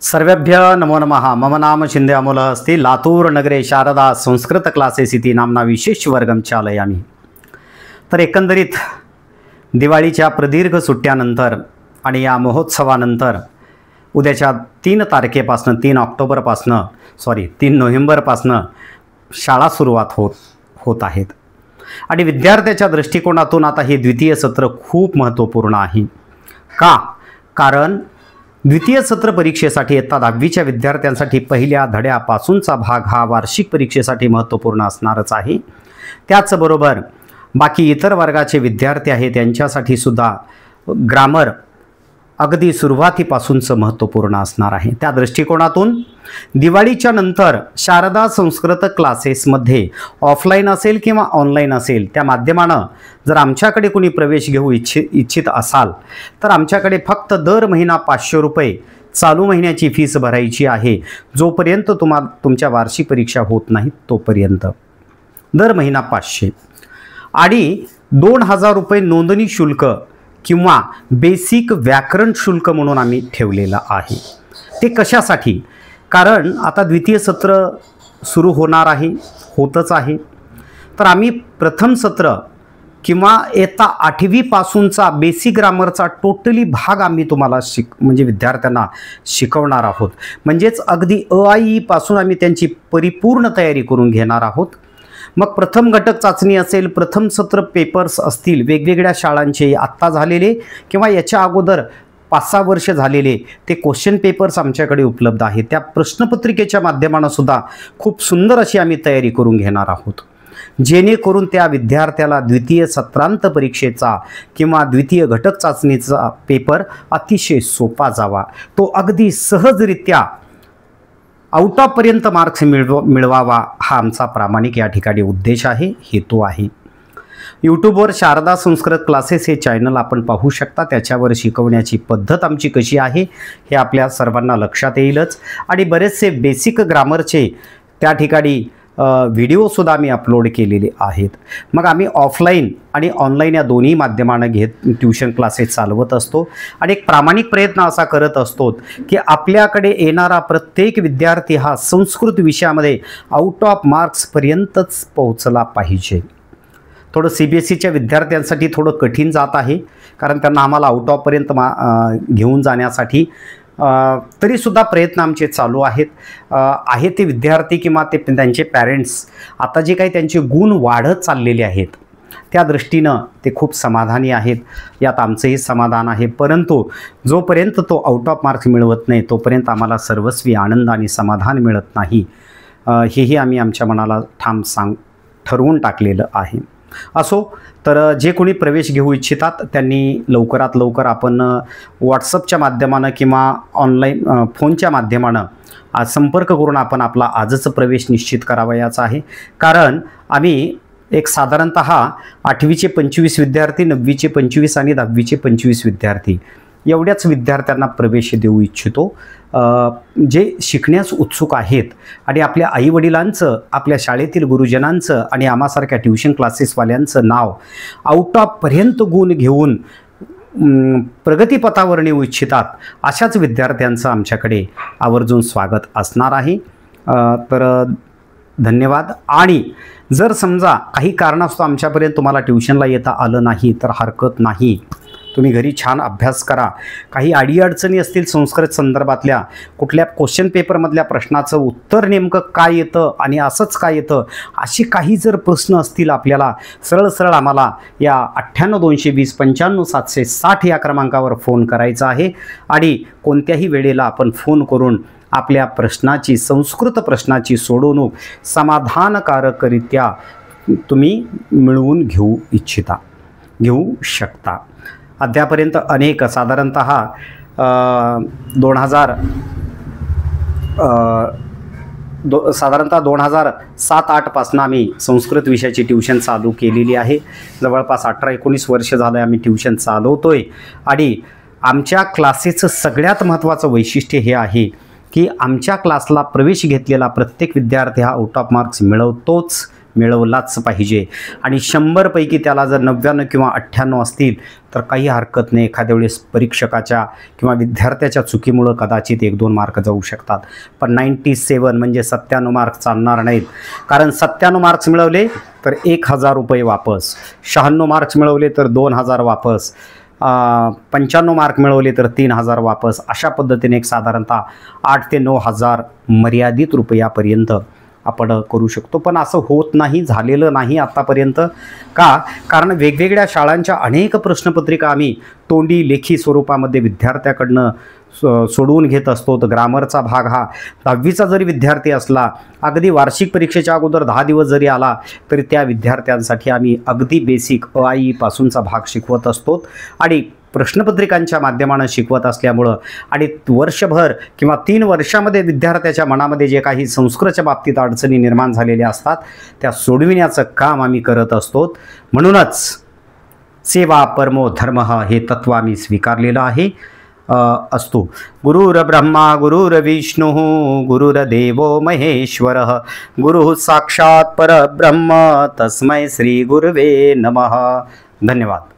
सर्वेभ्य नमो नमः। मम नाम शिंदे अमोल अस्ति। लातूर नगरे शारदा संस्कृत क्लासेस इति नाम्ना विशेष वर्गं चालयामि। तर एकंदरीत दिवाळीच्या प्रदीर्घ सुट्ट्यानंतर आणि या महोत्सवानंतर उद्याच्या 3 तारखेपासून 3 ऑक्टोबरपासून 3 नोव्हेंबरपासून शाळा सुरुवात होत आहेत आणि विद्यार्थ्याच्या दृष्टिकोनातून आता हे द्वितीय सत्र खूप महत्त्वपूर्ण आहे। का? कारण द्वितीय सत्र परीक्षेसाठी इयत्ता 10वीच्या विद्यार्थ्यांसाठी पहिल्या धड्यापासूनचा भाग हा वार्षिक परीक्षेसाठी महत्त्वपूर्ण असणारच आहे। त्याचबरोबर बाकी इतर वर्गाचे विद्यार्थी आहेत त्यांच्यासाठी सुद्धा ग्रामर अगदी सुरुवातीपासूनचं महत्त्वपूर्ण असणार आहे। त्या दृष्टिकोनातून दिवाळीच्या नंतर शारदा संस्कृत क्लासेसमध्ये ऑफलाईन असेल किंवा ऑनलाईन असेल त्या माध्यमानं जर आमच्याकडे कोणी प्रवेश घेऊ इच्छित असाल तर आमच्याकडे फक्त दर महिना 500 रुपये चालू महिन्याची फीस भरायची आहे। जोपर्यंत तुमच्या वार्षिक परीक्षा होत नाहीत तोपर्यंत दर महिना 500 आणि 2000 रुपये नोंदणी शुल्क किंवा बेसिक व्याकरण शुल्क म्हणून आम्ही ठेवलेलं आहे। ते कशासाठी? कारण आता द्वितीय सत्र सुरू होणार आहे, होतच आहे। तर आम्ही प्रथम सत्र किंवा इयत्ता 8वी पासूनचा बेसिक ग्रामरचा टोटली भाग आम्ही तुम्हाला म्हणजे विद्यार्थ्यांना शिकवणार आहोत। म्हणजेच अगदी अ आ इ पासून आम्ही त्यांची परिपूर्ण तयारी करून घेणार आहोत। मग प्रथम घटक चाचणी असेल, प्रथम सत्र पेपर्स असतील वेगवेगळ्या शाळांचे आत्ता झालेले किंवा याच्या अगोदर 5-6 वर्ष झालेले ते क्वेश्चन पेपर्स आमच्याकडे उपलब्ध आहेत। त्या प्रश्नपत्रिकेच्या माध्यमाने सुद्धा खूप सुंदर अशी आम्ही तयारी करून घेणार आहोत, जेणेकरून त्या विद्यार्थ्याला द्वितीय सत्रांत परीक्षेचा किंवा द्वितीय घटक चाचणीचा पेपर अतिशय सोपा जावा, तो अगदी सहजरित्या आउट ऑफ पर्यंत मार्क्स मिळवावा हा आमचा प्रामाणिक या ठिकाणी उद्देश आहे, हेतू आहे। यूट्यूबवर शारदा संस्कृत क्लासेस हे चॅनल आपण पाहू शकता। त्याच्यावर शिकवण्याची पद्धत आमची कशी आहे हे आपल्या सर्वांना लक्षात येईलच आणि बरेचसे बेसिक ग्रामरचे त्या ठिकाणी व्हिडिओसुद्धा आम्ही अपलोड केलेले आहेत। मग आम्ही ऑफलाईन आणि ऑनलाईन या दोन्ही माध्यमाने ट्यूशन क्लासेस चालवत असतो आणि एक प्रामाणिक प्रयत्न असा करत असतो की आपल्याकडे येणारा प्रत्येक विद्यार्थी हा संस्कृत विषयामध्ये आउट ऑफ मार्क्सपर्यंतच पोहोचला पाहिजे। थोडं CBSEच्या विद्यार्थ्यांसाठी थोडं कठीण जात आहे, कारण त्यांना आम्हाला आउट ऑफपर्यंत घेऊन जाण्यासाठी तरीसुद्धा प्रयत्न आमचे चालू आहेत। ते विद्यार्थी किंवा त्यांचे पॅरेंट्स आता जे काही त्यांचे गुण वाढत चाललेले आहेत त्या दृष्टीनं ते खूप समाधानी आहेत, यात आमचंही समाधान आहे। परंतु जोपर्यंत तो आउट ऑफ मार्क्स मिळवत नाही तोपर्यंत आम्हाला सर्वस्वी आनंद आणि समाधान मिळत नाही, हेही आम्ही आमच्या मनाला ठाम ठरवून टाकलेलं आहे। असो, तर जे कोणी प्रवेश घेऊ इच्छितात त्यांनी लवकरात लवकर आपण व्हॉट्सअपच्या माध्यमानं किंवा ऑनलाईन फोनच्या माध्यमानं संपर्क करून आपण आपला आजच प्रवेश निश्चित करावयाचा आहे। कारण आम्ही एक साधारणतः 8वीचे 25 विद्यार्थी, 9वीचे 25 आणि 10वीचे 25 विद्यार्थी एवढ्याच विद्यार्थ्यांना प्रवेश देऊ इच्छितो जे शिकण्यास उत्सुक आहेत आणि आपल्या आईवडिलांचं, आपल्या शाळेतील गुरुजनांचं आणि आम्हासारख्या ट्यूशन क्लासेसवाल्यांचं नाव आउट ऑफ पर्यंत गुण घेऊन प्रगतीपथावर नेऊ इच्छितात अशाच विद्यार्थ्यांचं आमच्याकडे आवर्जून स्वागत असणार आहे। तर धन्यवाद। आणि जर समजा काही कारणास्तव आमच्यापर्यंत तुम्हाला ट्यूशनला येता आलं नाही तर हरकत नाही, तुम्ही घरी छान अभ्यास करा। काही अडीअडचणी असतील संस्कृत संदर्भातल्या, कुठल्या क्वेश्चन पेपरमधल्या प्रश्नाचं उत्तर नेमकं काय येतं आणि असंच काय येतं, असे काही जर प्रश्न असतील आपल्याला सरळ आम्हाला या 98 220 95 760 या क्रमांकावर फोन करायचा आहे आणि कोणत्याही वेळेला आपण फोन करून आपल्या प्रश्नाची, संस्कृत प्रश्नाची सोडवणूक समाधानकारकरित्या तुम्ही मिळवून घेऊ शकता। अद्यापर्यंत अनेक साधारणतः 2007-8 पासून आम्ही संस्कृत विषयाची ट्यूशन चालू केलेली आहे। जवळपास 18-19 वर्ष झालं आम्ही ट्यूशन चालवतोय आणि आमच्या क्लासेसचं सगळ्यात महत्त्वाचं वैशिष्ट्य हे आहे की आमच्या क्लासला प्रवेश घेतलेला प्रत्येक विद्यार्थी हा आउट ऑफ मार्क्स मिळवलाच पाहिजे आणि 100पैकी त्याला जर 99 किंवा 98 असतील तर काही हरकत नाही, एखाद्या वेळेस परीक्षकाच्या किंवा विद्यार्थ्याच्या चुकीमुळं कदाचित 1-2 मार्क जाऊ शकतात, पण 97 म्हणजे 97 मार्क चालणार नाहीत. कारण 97 मार्क्स मिळवले तर 1000 रुपये वापस, 96 मार्क्स मिळवले तर 2000 वापस, 95 मार्क मिळवले तर 3000 वापस. अशा पद्धतीने एक साधारणतः 8 ते 9000 मर्यादित रुपयापर्यंत आपण करू शकतो. पण असं होत नाही, झालेलं नाही आत्तापर्यंत. का? कारण वेगवेगळ्या शाळांच्या अनेक प्रश्नपत्रिका आम्ही तोंडी लेखी स्वरूपामध्ये विद्यार्थ्याकडनं सोडवून घेत असतो. तर ग्रामरचा भाग हा 10वीचा जरी विद्यार्थी असला, अगदी वार्षिक परीक्षेच्या अगोदर 10 दिवस जरी आला तरी त्या विद्यार्थ्यांसाठी आम्ही अगदी बेसिक अ आ इ पासूनचा भाग शिकवत असतो आणि प्रश्नपत्रिकांच्या माध्यमानं शिकवत असल्यामुळं आणि वर्षभर किंवा 3 वर्षामध्ये विद्यार्थ्याच्या मनामध्ये जे काही संस्कृतच्या बाबतीत अडचणी निर्माण झालेल्या असतात त्या सोडविण्याचं काम आम्ही करत असतो. म्हणूनच सेवा परमो धर्म हे तत्व आम्ही स्वीकारलेलं आहे असतो. गुरुर्ब्रह्मा गुरुर्विष्णू गुरुर्देवो महेश्वरः गुरुः साक्षात् परब्रह्म तस्मै श्री गुरुवे नमः. धन्यवाद.